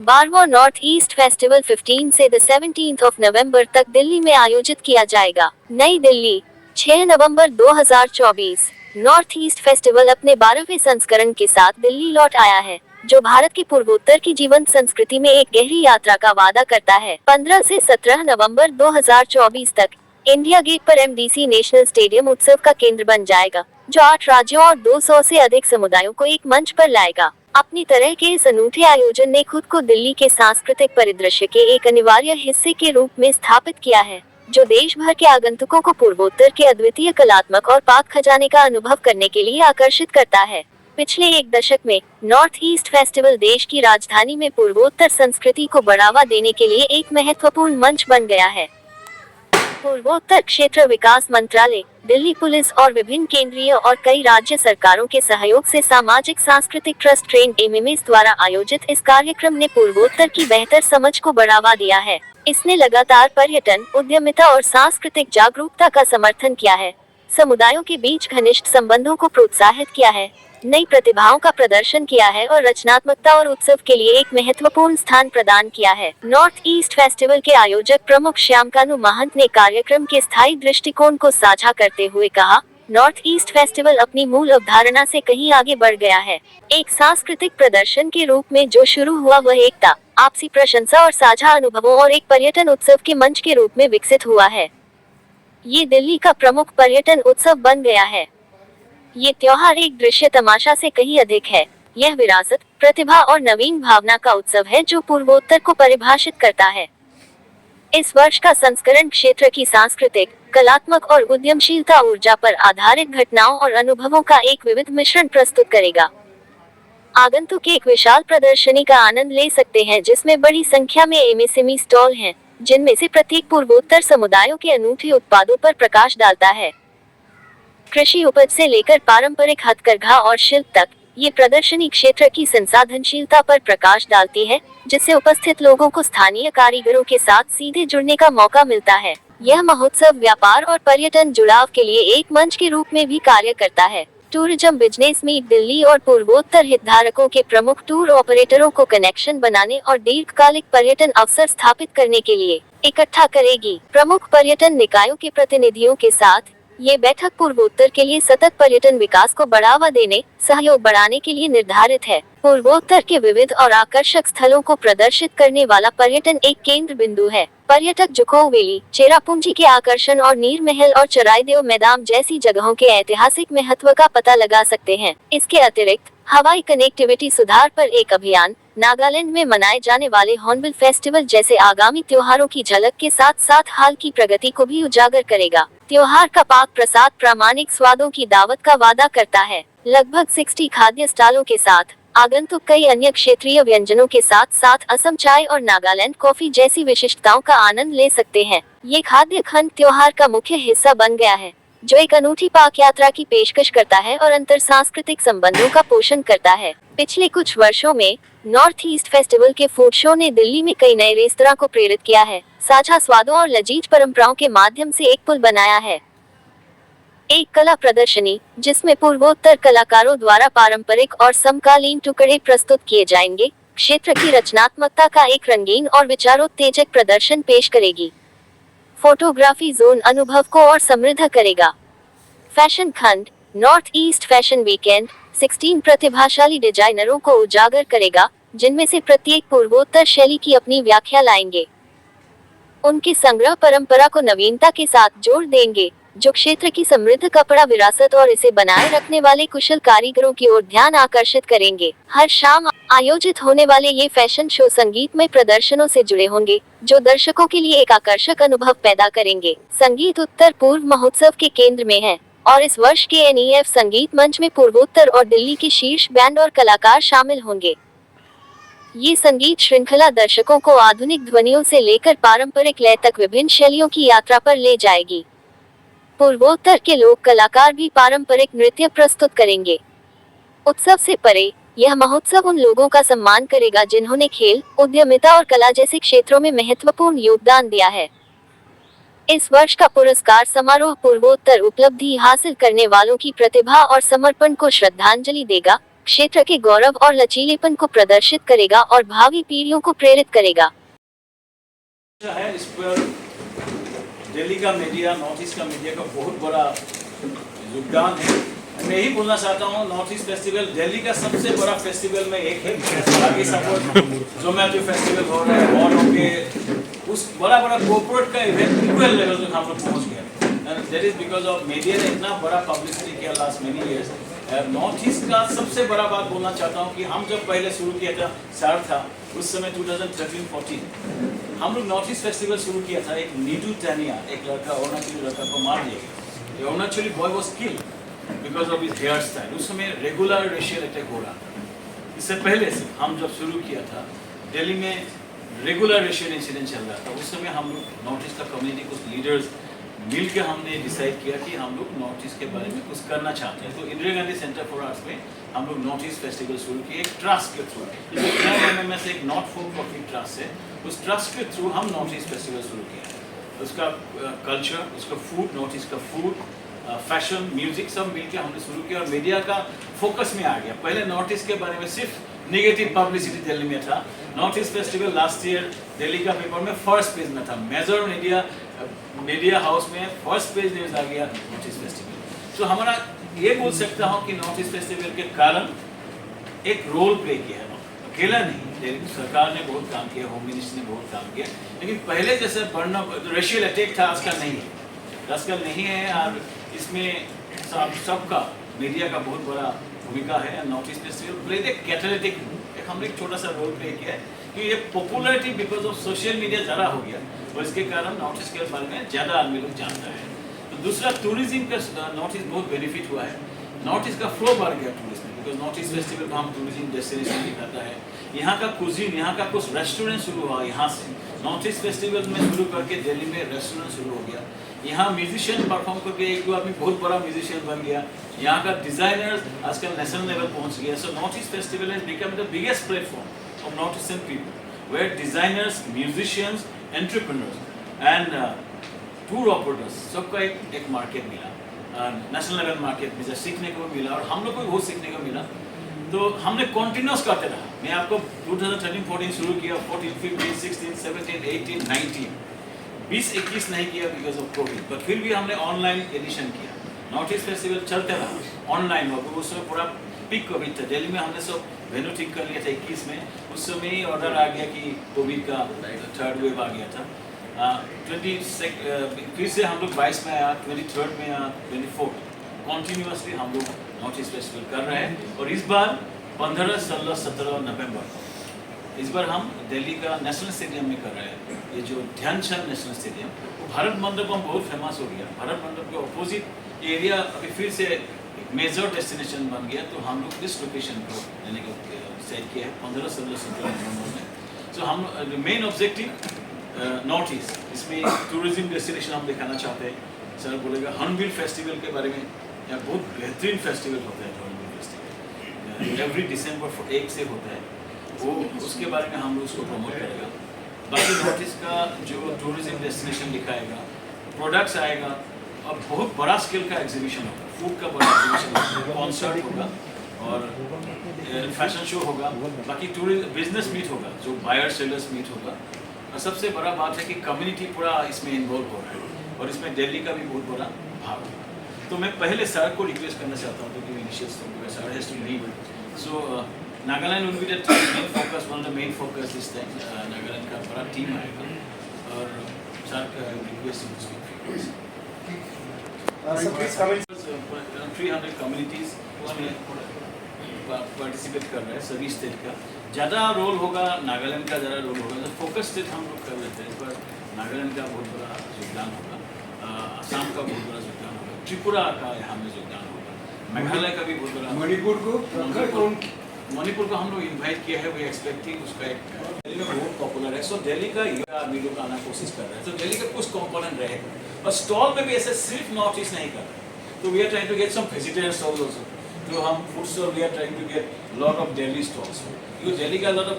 12वां north east festival 15 से 17 नवंबर तक दिल्ली में आयोजित किया जाएगा। नई दिल्ली, 6 नवंबर 2024। नॉर्थ ईस्ट फेस्टिवल अपने 12वें संस्करण के साथ दिल्ली लौट आया है, जो भारत की पूर्वोत्तर की जीवंत संस्कृति में एक गहरी यात्रा का वादा करता है। 15 से 17 नवंबर 2024 तक इंडिया गेट पर एमडीसी नेशनल स्टेडियम उत्सव का केंद्र बन जाएगा, जो 8 राज्यों और 200 से अधिक समुदायों को एक मंच पर लाएगा। अपनी तरह के इस अनूठे आयोजन ने खुद को दिल्ली के सांस्कृतिक परिदृश्य के एक अनिवार्य हिस्से के रूप में स्थापित किया है, जो देश भर के आगंतुकों को पूर्वोत्तर के अद्वितीय कलात्मक और पाक खजाने का अनुभव करने के लिए आकर्षित करता है। पिछले एक दशक में नॉर्थ ईस्ट फेस्टिवल देश की राजधानी में पूर्वोत्तर संस्कृति को बढ़ावा देने के लिए एक महत्वपूर्ण मंच बन गया है। पूर्वोत्तर क्षेत्र विकास मंत्रालय, दिल्ली पुलिस और विभिन्न केंद्रीय और कई राज्य सरकारों के सहयोग से सामाजिक सांस्कृतिक ट्रस्ट ट्रेंड एमएमएस द्वारा आयोजित इस कार्यक्रम ने पूर्वोत्तर की बेहतर समझ को बढ़ावा दिया है। इसने लगातार पर्यटन, उद्यमिता और सांस्कृतिक जागरूकता का समर्थन किया है, समुदायों के बीच घनिष्ठ संबंधों को प्रोत्साहित किया है, नई प्रतिभाओं का प्रदर्शन किया है और रचनात्मकता और उत्सव के लिए एक महत्वपूर्ण स्थान प्रदान किया है। नॉर्थ ईस्ट फेस्टिवल के आयोजक प्रमुख श्यामकानु महंत ने कार्यक्रम के स्थायी दृष्टिकोण को साझा करते हुए कहा, नॉर्थ ईस्ट फेस्टिवल अपनी मूल अवधारणा से कहीं आगे बढ़ गया है। एक सांस्कृतिक प्रदर्शन के रूप में जो शुरू हुआ वह एकता, आपसी प्रशंसा और साझा अनुभवों और एक पर्यटन उत्सव के मंच के रूप में विकसित हुआ है। ये दिल्ली का प्रमुख पर्यटन उत्सव बन गया है। ये त्योहार एक दृश्य तमाशा से कहीं अधिक है। यह विरासत, प्रतिभा और नवीन भावना का उत्सव है जो पूर्वोत्तर को परिभाषित करता है। इस वर्ष का संस्करण क्षेत्र की सांस्कृतिक, कलात्मक और उद्यमशीलता ऊर्जा पर आधारित घटनाओं और अनुभवों का एक विविध मिश्रण प्रस्तुत करेगा। आगंतुक एक विशाल प्रदर्शनी का आनंद ले सकते हैं जिसमें बड़ी संख्या में एमएसएमई स्टॉल हैं, जिनमें से प्रत्येक पूर्वोत्तर समुदायों के अनूठे उत्पादों पर प्रकाश डालता है। कृषि उपज से लेकर पारंपरिक हथकरघा और शिल्प तक, ये प्रदर्शनी क्षेत्र की संसाधनशीलता पर प्रकाश डालती है, जिससे उपस्थित लोगों को स्थानीय कारीगरों के साथ सीधे जुड़ने का मौका मिलता है। यह महोत्सव व्यापार और पर्यटन जुड़ाव के लिए एक मंच के रूप में भी कार्य करता है। टूरिज्म बिजनेस मीट दिल्ली और पूर्वोत्तर हितधारकों के प्रमुख टूर ऑपरेटरों को कनेक्शन बनाने और दीर्घकालिक पर्यटन अवसर स्थापित करने के लिए इकट्ठा करेगी। प्रमुख पर्यटन निकायों के प्रतिनिधियों के साथ ये बैठक पूर्वोत्तर के लिए सतत पर्यटन विकास को बढ़ावा देने, सहयोग बढ़ाने के लिए निर्धारित है। पूर्वोत्तर के विविध और आकर्षक स्थलों को प्रदर्शित करने वाला पर्यटन एक केंद्र बिंदु है। पर्यटक जुकोव वैली, चेरापूंजी के आकर्षण और नीर महल और चराइदेव मैदान जैसी जगहों के ऐतिहासिक महत्व का पता लगा सकते हैं। इसके अतिरिक्त हवाई कनेक्टिविटी सुधार पर एक अभियान, नागालैंड में मनाए जाने वाले हॉर्नबिल फेस्टिवल जैसे आगामी त्योहारों की झलक के साथ साथ हाल की प्रगति को भी उजागर करेगा। त्योहार का पाक प्रसाद प्रामाणिक स्वादों की दावत का वादा करता है। लगभग 60 खाद्य स्टॉलों के साथ आगंतुक कई अन्य क्षेत्रीय व्यंजनों के साथ साथ असम चाय और नागालैंड कॉफी जैसी विशिष्टताओं का आनंद ले सकते हैं। ये खाद्य खंड त्योहार का मुख्य हिस्सा बन गया है, जो एक अनूठी पाक यात्रा की पेशकश करता है और अंतर सांस्कृतिक संबंधों का पोषण करता है। पिछले कुछ वर्षों में नॉर्थ ईस्ट फेस्टिवल के फूड शो ने दिल्ली में कई नए रेस्तरां को प्रेरित किया है, साझा स्वादों और लजीज परंपराओं के माध्यम से एक पुल बनाया है। एक कला प्रदर्शनी, जिसमें पूर्वोत्तर कलाकारों द्वारा पारंपरिक और समकालीन टुकड़े प्रस्तुत किए जाएंगे, क्षेत्र की रचनात्मकता का एक रंगीन और विचारोत्तेजक प्रदर्शन पेश करेगी। फोटोग्राफी जोन अनुभव को और समृद्ध करेगा। फैशन खंड, नॉर्थ ईस्ट फैशन वीकेंड 16 प्रतिभाशाली डिजाइनरों को उजागर करेगा, जिनमें से प्रत्येक पूर्वोत्तर शैली की अपनी व्याख्या लाएंगे। उनके संग्रह परंपरा को नवीनता के साथ जोड़ देंगे, जो क्षेत्र की समृद्ध कपड़ा विरासत और इसे बनाए रखने वाले कुशल कारीगरों की ओर ध्यान आकर्षित करेंगे। हर शाम आयोजित होने वाले ये फैशन शो संगीतमय प्रदर्शनों से जुड़े होंगे, जो दर्शकों के लिए एक आकर्षक अनुभव पैदा करेंगे। संगीत उत्तर पूर्व महोत्सव के केंद्र में है और इस वर्ष के एनईएफ संगीत मंच में पूर्वोत्तर और दिल्ली के शीर्ष बैंड और कलाकार शामिल होंगे। ये संगीत श्रृंखला दर्शकों को आधुनिक ध्वनियों से लेकर पारंपरिक लय तक विभिन्न शैलियों की यात्रा पर ले जाएगी। पूर्वोत्तर के लोक कलाकार भी पारंपरिक नृत्य प्रस्तुत करेंगे। उत्सव से परे, यह महोत्सव उन लोगों का सम्मान करेगा जिन्होंने खेल, उद्यमिता और कला जैसे क्षेत्रों में महत्वपूर्ण योगदान दिया है। इस वर्ष का पुरस्कार समारोह पूर्वोत्तर उपलब्धि हासिल करने वालों की प्रतिभा और समर्पण को श्रद्धांजलि देगा। क्षेत्र के गौरव और लचीलेपन को प्रदर्शित करेगा और भावी पीढ़ियों को प्रेरित करेगा। है इस पर दिल्ली का मीडिया, नॉर्थ ईस्ट का मीडिया का बहुत बड़ा योगदान है। मैं यही बोलना चाहता हूँ, नॉर्थ ईस्ट फेस्टिवल दिल्ली का सबसे बड़ा फेस्टिवल में एक है। बाकी सपोर्ट जोमेटो फेस्टिवल हो रहा है और उनके उस बड़ा कोऑपरेट का इवेंट इक्वल लेवल तक हम लोग पहुँच गए। That is because of media ने इतना बड़ा पब्लिसिटी किया last many years. North east का सबसे बड़ा बात बोलना चाहता हूँ कि हम जब पहले शुरू किया था, सर था उस समय 2013-14 हम लोग नॉर्थ ईस्ट फेस्टिवल शुरू किया था। एक नीडू टैनिया, एक लड़का अरुणाचली लड़का को मार दिया गया। Arunachali boy was killed because of his hair style. उस समय रेगुलर रेशियल अटैक हो रहा था। इससे पहले से हम जब शुरू किया था, दिल्ली में रेगुलर रेशियल इंसिडेंट चल रहा था। उस समय हम लोग नॉर्थ ईस्ट का कम्युनिटी, कुछ लीडर्स मिल के हमने डिसाइड किया कि हम लोग नॉर्थ ईस्ट के बारे में कुछ करना चाहते हैं। तो Indira Gandhi centre for arts में हम लोग नॉर्थ ईस्ट फेस्टिवल शुरू किए, एक ट्रस्ट के थ्रू। में से एक नॉट फॉर प्रॉफिट ट्रस्ट है, उस ट्रस्ट के थ्रू हम नॉर्थ ईस्ट फेस्टिवल शुरू किया। उसका कल्चर, उसका फूड, नॉर्थ ईस्ट का फूड, फैशन, म्यूजिक सब मिलकर हमने शुरू किया और मीडिया का फोकस में आ गया। पहले नॉर्थ ईस्ट के बारे में सिर्फ नेगेटिव पब्लिसिटी दिल्ली में था। North east festival last year Delhi का पेपर में फर्स्ट पेज में था। मेजर मीडिया हाउस में फर्स्ट पेज न्यूज आ गया नॉर्थ ईस्ट फेस्टिवल। तो हमारा ये बोल सकता हूँ कि नॉर्थ ईस्ट फेस्टिवल के कारण एक रोल प्ले किया है, अकेला नहीं। सरकार ने बहुत काम किया, होम मिनिस्टर ने बहुत काम किया, लेकिन पहले जैसे बढ़ना रेशियल अटैक था आजकल नहीं है। और इसमें सबका मीडिया का बहुत बड़ा भूमिका है। नॉर्थ ईस्ट फेस्टिवल प्ले एक कैटालिटिक, हमने एक छोटा सा रोल प्ले किया है कि ये popularity because of social media ज़्यादा हो गया और इसके कारण नॉर्थ ईस्ट के बारे में ज़्यादा आदमी लोग जानता है। तो दूसरा, टूरिज्म का नॉर्थ ईस्ट बहुत बेनिफिट हुआ है। नॉर्थ ईस्ट का फ्लो बढ़ गया टूरिस्ट में, बिकॉज नॉर्थ ईस्ट फेस्टिवल को हम टूरिज्म डेस्टिनेशन दिखाता है। यहाँ का कुजीन, यहाँ का कुछ रेस्टोरेंट शुरू हुआ यहाँ से। नॉर्थ ईस्ट फेस्टिवल में शुरू करके दिल्ली में रेस्टोरेंट शुरू हो गया। यहाँ म्यूजिशियन परफॉर्म करके एक दो आदमी बहुत बड़ा म्यूजिशियन बन गया। यहाँ का डिजाइनर्स आजकल नेशनल लेवल पहुँच गया। So north east festival has become the biggest platform of north eastern people, where designers, musicians, entrepreneurs and tour operators सबका एक मार्केट मिला, नेशनल लेवल मार्केट में सीखने को मिला और हम लोग को बहुत सीखने को मिला। तो हमने कंटिन्यूस करते रहा। मैं आपको 2013-14 शुरू किया, 14, 15, 16, 17, 18, 19, 20-21 नहीं किया बिकॉज ऑफ कोविड, बट फिर भी हमने ऑनलाइन एडिशन किया। नॉर्थ ईस्ट फेस्टिवल चलते रहा ऑनलाइन, और उस समय पूरा पीक कोविड था। दिल्ली में हमने सब वेन्यू ठीक कर लिया था 21 में। उस समय ही ऑर्डर आ गया कि कोविड का थर्ड वेव आ गया था। 20 फिर से हम लोग 22 में आया, 23 में आया, 24 कॉन्टीन्यूसली हम लोग नॉर्थ ईस्ट फेस्टिवल कर रहे हैं। और इस बार 15, 16, 17 नवंबर इस बार हम दिल्ली का नेशनल स्टेडियम में कर रहे हैं। ये जो ध्यानचंद नेशनल स्टेडियम, वो भारत मंडपम बहुत फेमस हो गया। भारत मंडप के ऑपोजिट एरिया अभी फिर से एक मेजर डेस्टिनेशन बन गया। तो हम लोग इस लोकेशन को लेने का डिसाइड किया है 15, 16, 17 नवंबर में। सो हम मेन ऑब्जेक्टिव नॉर्थ ईस्ट, इसमें टूरिज्म डेस्टिनेशन हम दिखाना चाहते हैं। सर बोलेगा हॉर्नबिल फेस्टिवल के बारे में, या बहुत बेहतरीन फेस्टिवल होता है हॉर्नबिल फेस्टिवल, एवरी दिसंबर 1 से होता है वो, उसके बारे में हम लोग उसको प्रमोट करेगा। बाकी नॉर्थ ईस्ट का जो टूरिज्म डेस्टिनेशन दिखाएगा, प्रोडक्ट्स आएगा और बहुत बड़ा स्केल का एग्जीबिशन होगा, फूड का बड़ा एग्जीबिशन होगा, कॉन्सर्ट होगा और फैशन शो होगा। बाकी टूरिज्म बिजनेस मीट होगा, जो बायर सेलर्स मीट होगा। और सबसे बड़ा बात है कि कम्युनिटी पूरा इसमें इन्वॉल्व हो रहा है और इसमें दिल्ली का भी बहुत बड़ा भाग है। तो मैं पहले सर को रिक्वेस्ट करना चाहता हूँ क्योंकि initial sir has to leave. So Nagaland will be the main focus, one of the main focus इस टाइम। नागालैंड का बड़ा टीम आएगा और सर का रिक्वेस्ट टू स्पीक। 300 कम्युनिटीज उसमें पार्टिसिपेट कर रहे हैं सभी स्टेट का। ज़्यादा रोल होगा नागालैंड का, ज़्यादा रोल होगा। तो फोकस स्टेट हम लोग कर लेते हैं, पर नागालैंड का बहुत बड़ा योगदान होगा, असम का बहुत बड़ा योगदान होगा, त्रिपुरा का यहाँ में योगदान होगा, मेघालय का भी बहुत बड़ा। मणिपुर को हम लोग इन्वाइट किया है, वी एक्सपेक्टिंग उसका एक दिल्ली में बहुत पॉपुलर है। सो दिल्ली का आदमी लोग आना कोशिश कर रहे हैं। तो दिल्ली का कुछ कंपोनेंट रहेगा और स्टॉल में भी ऐसे सिर्फ नॉर्थ ईस्ट नहीं कर रहे। तो we are trying to get some vegetarian stalls also. तो हम food stall we are trying to get lot of Delhi stalls. क्योंकि दिल्ली का lot of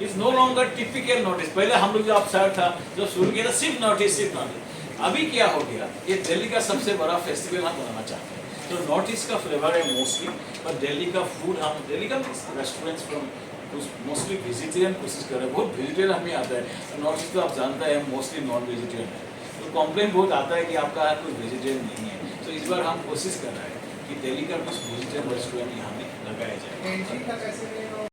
it's no longer typical north east. पहले हम लोग जो अपसार था, जब शुरू किया था सिर्फ नॉर्थ ईस्ट, सिर्फ नॉर्थ ईस्ट। अभी क्या हो गया, ये दिल्ली का सबसे बड़ा फेस्टिवल हम बनाना चाहते हैं। तो नॉर्थ ईस्ट का फ्लेवर है मोस्टली, पर दिल्ली का फूड हम दिल्ली का रेस्टोरेंट्स फ्रॉम मोस्टली वेजिटेरियन कोशिश कर रहे हैं। बहुत वेजिटेरियन हमें आता है, नॉर्थ ईस्ट तो आप जानते हैं मोस्टली नॉन वेजिटेरियन है, तो कॉम्प्लेन बहुत आता है कि आपका यहाँ कुछ वेजिटेरियन नहीं है। तो इस बार हम कोशिश कर रहे हैं कि दिल्ली का कुछ वेजिटेरियन रेस्टोरेंट यहाँ में लगाया जाए।